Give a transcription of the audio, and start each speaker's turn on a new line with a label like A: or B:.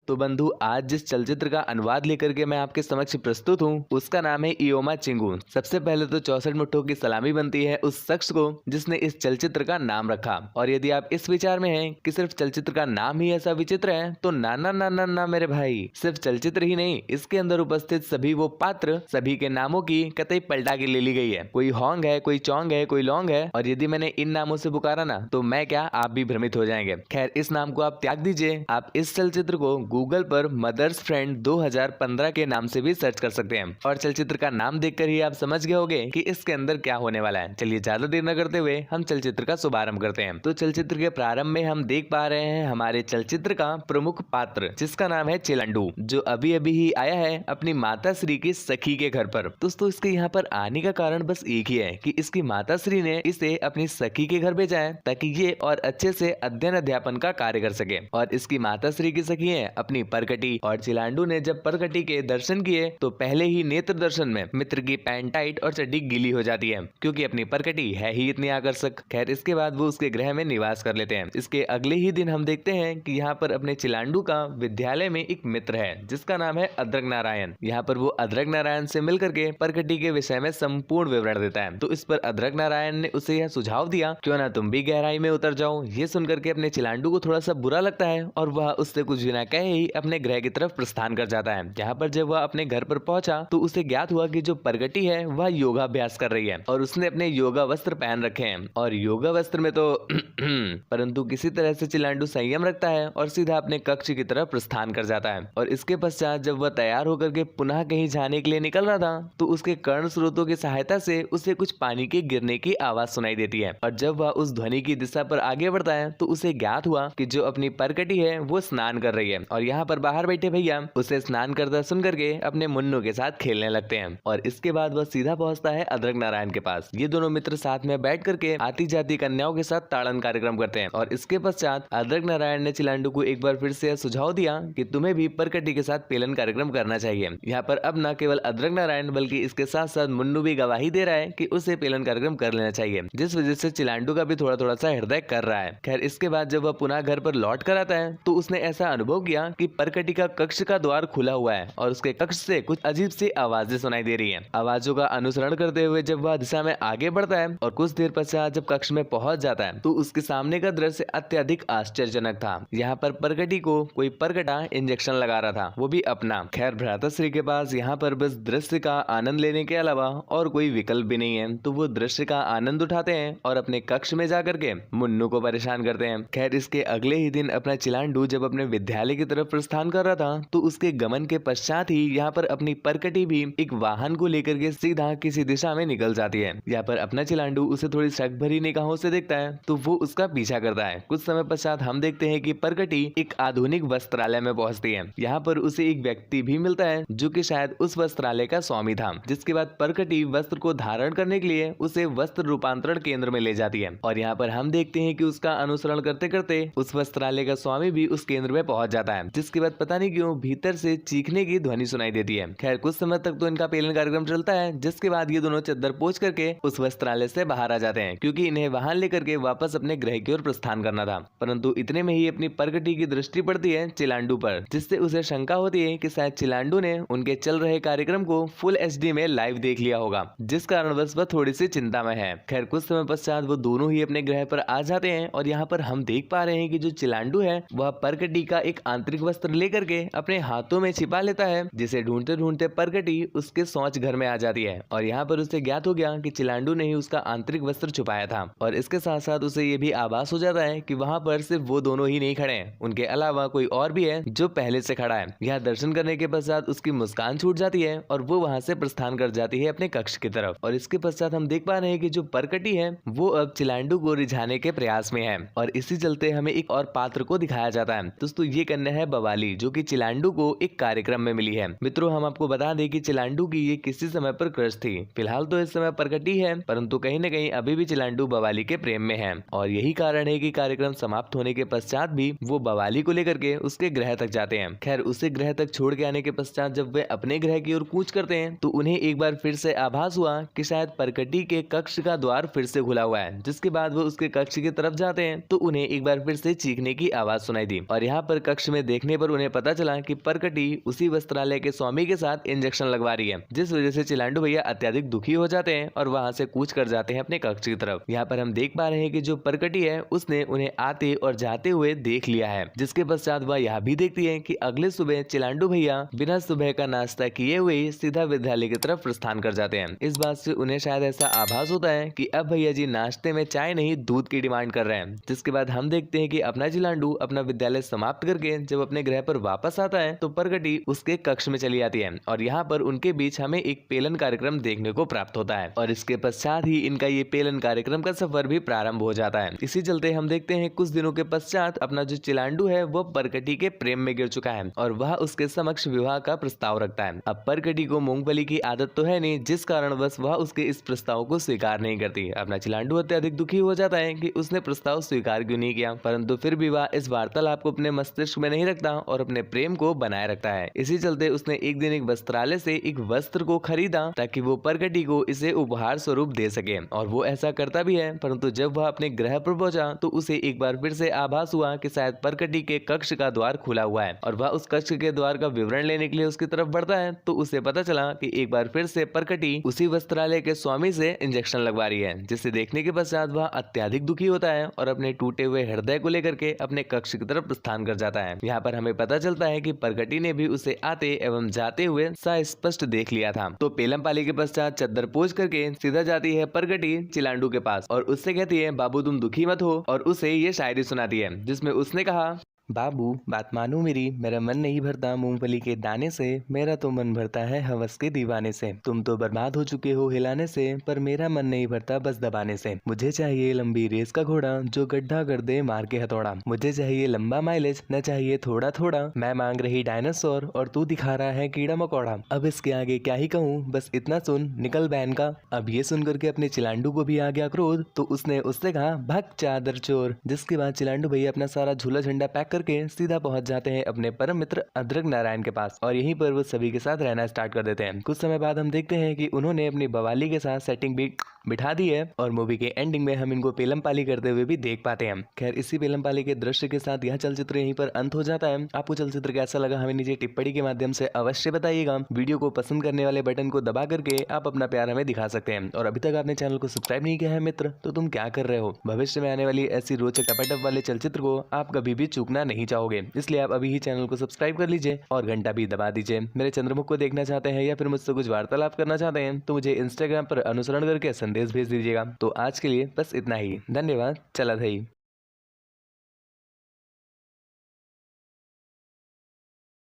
A: तो बंधु, आज जिस चलचित्र का अनुवाद लेकर के मैं आपके समक्ष प्रस्तुत हूँ उसका नाम है इयोमा चिंगू। सबसे पहले तो 64 मुट्ठों की सलामी बनती है उस शख्स को जिसने इस चलचित्र का नाम रखा। और यदि आप इस विचार में हैं कि सिर्फ चलचित्र का नाम ही ऐसा विचित्र है, तो ना ना ना ना ना मेरे भाई, सिर्फ चलचित्र ही नहीं, इसके अंदर उपस्थित सभी वो पात्र, सभी के नामों की कतई पलटा के ले ली गई है। कोई होंग है, कोई चौंग है, कोई लौंग है, और यदि मैंने इन नामों से पुकारा ना तो मैं क्या, आप भी भ्रमित हो जाएंगे। खैर, इस नाम को आप त्याग दीजिए। आप इस चलचित्र को गूगल पर मदर्स फ्रेंड 2015 के नाम से भी सर्च कर सकते हैं, और चलचित्र का नाम देखकर ही आप समझ गए होंगे कि इसके अंदर क्या होने वाला है। चलिए ज्यादा देर न करते हुए हम चलचित्र का शुभारंभ करते हैं। तो चलचित्र के प्रारंभ में हम देख पा रहे हैं हमारे चलचित्र का प्रमुख पात्र, जिसका नाम है चिलंडू, जो अभी अभी ही आया है अपनी माता श्री की सखी के घर पर। दोस्तों, इसके यहाँ पर आने का कारण बस एक ही है कि इसकी माता श्री ने इसे अपनी सखी के घर भेजा है ताकि ये और अच्छे से अध्ययन अध्यापन का कार्य कर सके। और इसकी माता श्री की सखी है अपनी परकटी, और चिलांडू ने जब परकटी के दर्शन किए तो पहले ही नेत्र दर्शन में मित्र की पैंट टाइट और चड्डी गीली हो जाती है, क्योंकि अपनी परकटी है ही इतनी आकर्षक। खैर, इसके बाद वो उसके गृह में निवास कर लेते हैं। इसके अगले ही दिन हम देखते हैं कि यहाँ पर अपने चिलांडू का विद्यालय में एक मित्र है जिसका नाम है अद्रक नारायण। यहाँ पर वो अद्रक नारायण से मिलकर के परकटी के विषय में संपूर्ण विवरण देता है। तो इस पर अद्रक नारायण ने उसे यह सुझाव दिया, क्यों ना तुम भी गहराई में उतर जाओ। ये सुनकर के अपने चिलांडू को थोड़ा सा बुरा लगता है और वह उससे कुछ बिना कहे ही अपने गृह की तरफ प्रस्थान कर जाता है। यहाँ पर जब वह अपने घर पर पहुंचा तो उसे ज्ञात हुआ कि जो परगटी है वह योगाभ्यास कर रही है और उसने अपने योगा वस्त्र पहन रखे हैं। और योगा वस्त्र में तो परंतु किसी तरह से चिलांडू संयम रखता है और सीधा अपने कक्ष की तरफ प्रस्थान कर जाता है। और इसके पश्चात जब वह तैयार होकर के पुनः कहीं जाने के लिए निकल रहा था तो उसके कर्ण स्रोतों की सहायता से उसे कुछ पानी के गिरने की आवाज सुनाई देती है। और जब वह उस ध्वनि की दिशा पर आगे बढ़ता है तो उसे ज्ञात हुआ कि जो अपनी परकटी है वो स्नान कर रही है। और यहाँ पर बाहर बैठे भैया उसे स्नान करता सुन करके अपने मुन्नू के साथ खेलने लगते हैं। और इसके बाद वह सीधा पहुंचता है अद्रक नारायण के पास। ये दोनों मित्र साथ में बैठ करके आती जाती कन्याओं के साथ ताड़न कार्यक्रम करते हैं। और इसके पश्चात अद्रक नारायण ने चिलांडू को एक बार फिर से सुझाव दिया कि तुम्हें भी परकटी के साथ पेलन कार्यक्रम करना चाहिए। यहाँ पर अब न केवल अद्रक नारायण बल्कि इसके साथ साथ मुन्नू भी गवाही दे रहा है कि उसे पेलन कार्यक्रम कर लेना चाहिए, जिस वजह से चिलांडू का भी थोड़ा थोड़ा सा हृदय कर रहा है। खैर, इसके बाद जब वह पुनः घर पर लौट कर आता है तो उसने ऐसा अनुभव किया कि परकटी का कक्ष का द्वार खुला हुआ है और उसके कक्ष से कुछ अजीब सी आवाजें सुनाई दे रही हैं। आवाजों का अनुसरण करते हुए जब वह दिशा में आगे बढ़ता है और कुछ देर पश्चात जब कक्ष में पहुंच जाता है तो उसके सामने का दृश्य अत्यधिक आश्चर्यजनक था। यहाँ पर परकटी को कोई परकटा इंजेक्शन लगा रहा था, वो भी अपना। खैर, भ्राताश्री के पास यहाँ पर बस दृश्य का आनंद लेने के अलावा और कोई विकल्प भी नहीं है, तो वो दृश्य का आनंद उठाते हैं और अपने कक्ष में जाकर के मुन्नू को परेशान करते हैं। खैर, इसके अगले ही दिन अपना चिलांडू जब अपने विद्यालय की तरफ प्रस्थान कर रहा था तो उसके गमन के पश्चात ही यहाँ पर अपनी परकटी भी एक वाहन को लेकर के सीधा किसी दिशा में निकल जाती है। यहाँ पर अपना चिलांडू उसे थोड़ी शक भरी निगाहों से देखता है तो वो उसका पीछा करता है। कुछ समय पश्चात हम देखते हैं कि परकटी एक आधुनिक वस्त्रालय में पहुंचती है। यहाँ पर उसे एक व्यक्ति भी मिलता है जो कि शायद उस वस्त्रालय का स्वामी था, जिसके बाद परकटी वस्त्र को धारण करने के लिए उसे वस्त्र रूपांतरण केंद्र में ले जाती है। और यहाँ पर हम देखते हैं कि उसका अनुसरण करते करते उस वस्त्रालय का स्वामी भी उस केंद्र में पहुंच जाता है, जिसके बाद पता नहीं क्यों भीतर से चीखने की ध्वनि सुनाई देती है। खैर, कुछ समय तक तो इनका पेलन कार्यक्रम चलता है, जिसके बाद ये दोनों चद्दर पोंछ करके उस वस्त्रालय से बाहर आ जाते हैं, क्योंकि इन्हें वाहन लेकर के वापस अपने गृह की ओर प्रस्थान करना था। परंतु इतने में ही अपनी परकटी की दृष्टि पड़ती है चिलांडू पर, जिससे उसे शंका होती है कि शायद चिलांडू ने उनके चल रहे कार्यक्रम को फुल HD में लाइव देख लिया होगा, जिस कारणवश वह थोड़ी सी चिंता में है। खैर, कुछ समय पश्चात वो दोनों ही अपने गृह पर आ जाते हैं और यहाँ पर हम देख पा रहे हैं कि जो चिलांडू है वह परकटी का एक आंतरिक वस्त्र लेकर के अपने हाथों में छिपा लेता है, जिसे ढूंढते ढूंढते परकटी उसके शौच घर में आ जाती है। और यहाँ पर उसे ज्ञात हो गया कि चिलांडू ने ही उसका आंतरिक वस्त्र छुपाया था। और इसके साथ साथ उसे ये भी आभास हो जाता है कि वहाँ पर सिर्फ वो दोनों ही नहीं खड़े हैं, उनके अलावा कोई और भी है जो पहले से खड़ा है। यह दर्शन करने के पश्चात उसकी मुस्कान छूट जाती है और वो वहाँ से प्रस्थान कर जाती है अपने कक्ष की तरफ। और इसके पश्चात हम देख पा रहे हैं कि जो परकटी है वो अब चिलांडू को रिझाने के प्रयास में है। और इसी चलते हमें एक और पात्र को दिखाया जाता है। दोस्तों, ये कन्या है बवाली, जो कि चिलांडू को एक कार्यक्रम में मिली है। मित्रों, हम आपको बता दें कि चिलांडू की ये किसी समय पर क्रश थी। फिलहाल तो इस समय परकटी है, परंतु कहीं न कहीं अभी भी चिलांडू बवाली के प्रेम में है। और यही कारण है कि कार्यक्रम समाप्त होने के पश्चात भी वो बवाली को लेकर के उसके गृह तक जाते हैं। खैर, उसे गृह तक छोड़ के आने के पश्चात जब वे अपने गृह की ओर कूच करते हैं तो उन्हें एक बार फिर से आभास हुआ कि शायद परकटी के कक्ष का द्वार फिर से खुला हुआ है। जिसके बाद वो उसके कक्ष की तरफ जाते हैं तो उन्हें एक बार फिर से चीखने की आवाज सुनाई दी। और यहाँ पर कक्ष में देखने पर उन्हें पता चला कि परकटी उसी वस्त्रालय के स्वामी के साथ इंजेक्शन लगवा रही है, जिस वजह से चिलांडू भैया अत्यधिक दुखी हो जाते हैं और वहां से कूच कर जाते हैं अपने कक्ष की तरफ। यहाँ पर हम देख पा रहे हैं कि जो परकटी है उसने उन्हें आते और जाते हुए देख लिया है, जिसके पश्चात वह यह भी देखती है कि अगले सुबह चिलांडू भैया बिना सुबह का नाश्ता किए हुए सीधा विद्यालय की तरफ प्रस्थान कर जाते हैं। इस बात से उन्हें शायद ऐसा आभास होता है कि अब भैया जी नाश्ते में चाय नहीं दूध की डिमांड कर रहे हैं। जिसके बाद हम देखते हैं कि अपना चिलांडू अपना विद्यालय समाप्त करके जब अपने ग्रह पर वापस आता है तो परकटी उसके कक्ष में चली आती है और यहाँ पर उनके बीच हमें एक पेलन कार्यक्रम देखने को प्राप्त होता है और इसके पश्चात ही इनका ये पेलन कार्यक्रम का सफर भी प्रारंभ हो जाता है। इसी चलते हम देखते हैं कुछ दिनों के पश्चात अपना जो चिलांडू है वो परकटी के प्रेम में गिर चुका है और वह उसके समक्ष विवाह का प्रस्ताव रखता है। अब परकटी को मूंगफली की आदत तो है नहीं, जिस कारणवश वह उसके इस प्रस्ताव को स्वीकार नहीं करती। अपना चिलांडू अत्यधिक दुखी हो जाता है कि उसने प्रस्ताव स्वीकार क्यों नहीं किया, परंतु फिर भी वह इस वार्तालाप को अपने मस्तिष्क में नहीं रखता और अपने प्रेम को बनाए रखता है। इसी चलते उसने एक दिन एक वस्त्रालय से एक वस्त्र को खरीदा ताकि वो परकटी को इसे उपहार स्वरूप दे सके और वो ऐसा करता भी है। परंतु जब वह अपने ग्रह पर पहुंचा तो उसे एक बार फिर से आभास हुआ कि शायद परकटी के कक्ष का द्वार खुला हुआ है और वह उस कक्ष के द्वार का विवरण लेने के लिए उसकी तरफ बढ़ता है तो उसे पता चला कि एक बार फिर से परकटी उसी वस्त्रालय के स्वामी से इंजेक्शन लगवा रही है, जिसे देखने के पश्चात वह अत्यधिक दुखी होता है और अपने टूटे हुए हृदय को लेकर के अपने कक्ष की तरफ प्रस्थान कर जाता है। यहाँ पर हमें पता चलता है कि परकटी ने भी उसे आते एवं जाते हुए स्पष्ट देख लिया था। तो पेलम पाली के पश्चात चद्दर पोंछ करके सीधा जाती है परकटी चिलांडू के पास और उससे कहती है बाबू तुम दुखी मत हो और उसे ये शायरी सुनाती है जिसमें उसने कहा, बाबू बात मानो मेरा मन नहीं भरता मूंगफली के दाने से, मेरा तो मन भरता है हवस के दीवाने से। तुम तो बर्बाद हो चुके हो हिलाने से, पर मेरा मन नहीं भरता बस दबाने से। मुझे चाहिए लंबी रेस का घोड़ा जो गड्ढा कर दे मार के हथौड़ा। मुझे चाहिए लंबा माइलेज न चाहिए थोड़ा थोड़ा। मैं मांग रही डायनासोर और तू दिखा रहा है कीड़ा मकोड़ा। अब इसके आगे क्या ही कहूँ, बस इतना सुन निकल बैन का। अब ये सुन करके अपने चिलांडू को भी आ गया क्रोध तो उसने उससे कहा भग चादर चोर। जिसके बाद चिलांडू भैया अपना सारा झूला झंडा पैक करके सीधा पहुंच जाते हैं अपने परम मित्र अद्रक नारायण के पास और यहीं पर वो सभी के साथ रहना स्टार्ट कर देते हैं। कुछ समय बाद हम देखते हैं कि उन्होंने अपनी बवाली के साथ सेटिंग भी बिठा दी है और मूवी के एंडिंग में हम इनको पेलम पाली करते हुए भी देख पाते हैं। खैर इसी पेलम पाली के दृश्य के साथ यह चलचित्र यहीं पर अंत हो जाता है। आपको चलचित्र कैसा लगा हमें नीचे टिप्पणी के माध्यम से अवश्य बताइएगा। वीडियो को पसंद करने वाले बटन को दबा करके आप अपना प्यार हमें दिखा सकते हैं और अभी तक आपने चैनल को सब्सक्राइब नहीं किया है मित्र तो तुम क्या कर रहे हो। भविष्य में आने वाली ऐसी रोचक टपाटप वाले चलचित्र को आप कभी भी चूकना नहीं चाहोगे, इसलिए आप अभी ही चैनल को सब्सक्राइब कर लीजिए और घंटा भी दबा दीजिए। मेरे चंद्रमुख को देखना चाहते हैं या फिर मुझसे कुछ वार्तालाप करना चाहते हैं तो मुझे इंस्टाग्राम पर अनुसरण करके संदेश भेज दीजिएगा। तो आज के लिए बस इतना ही, धन्यवाद, चला था।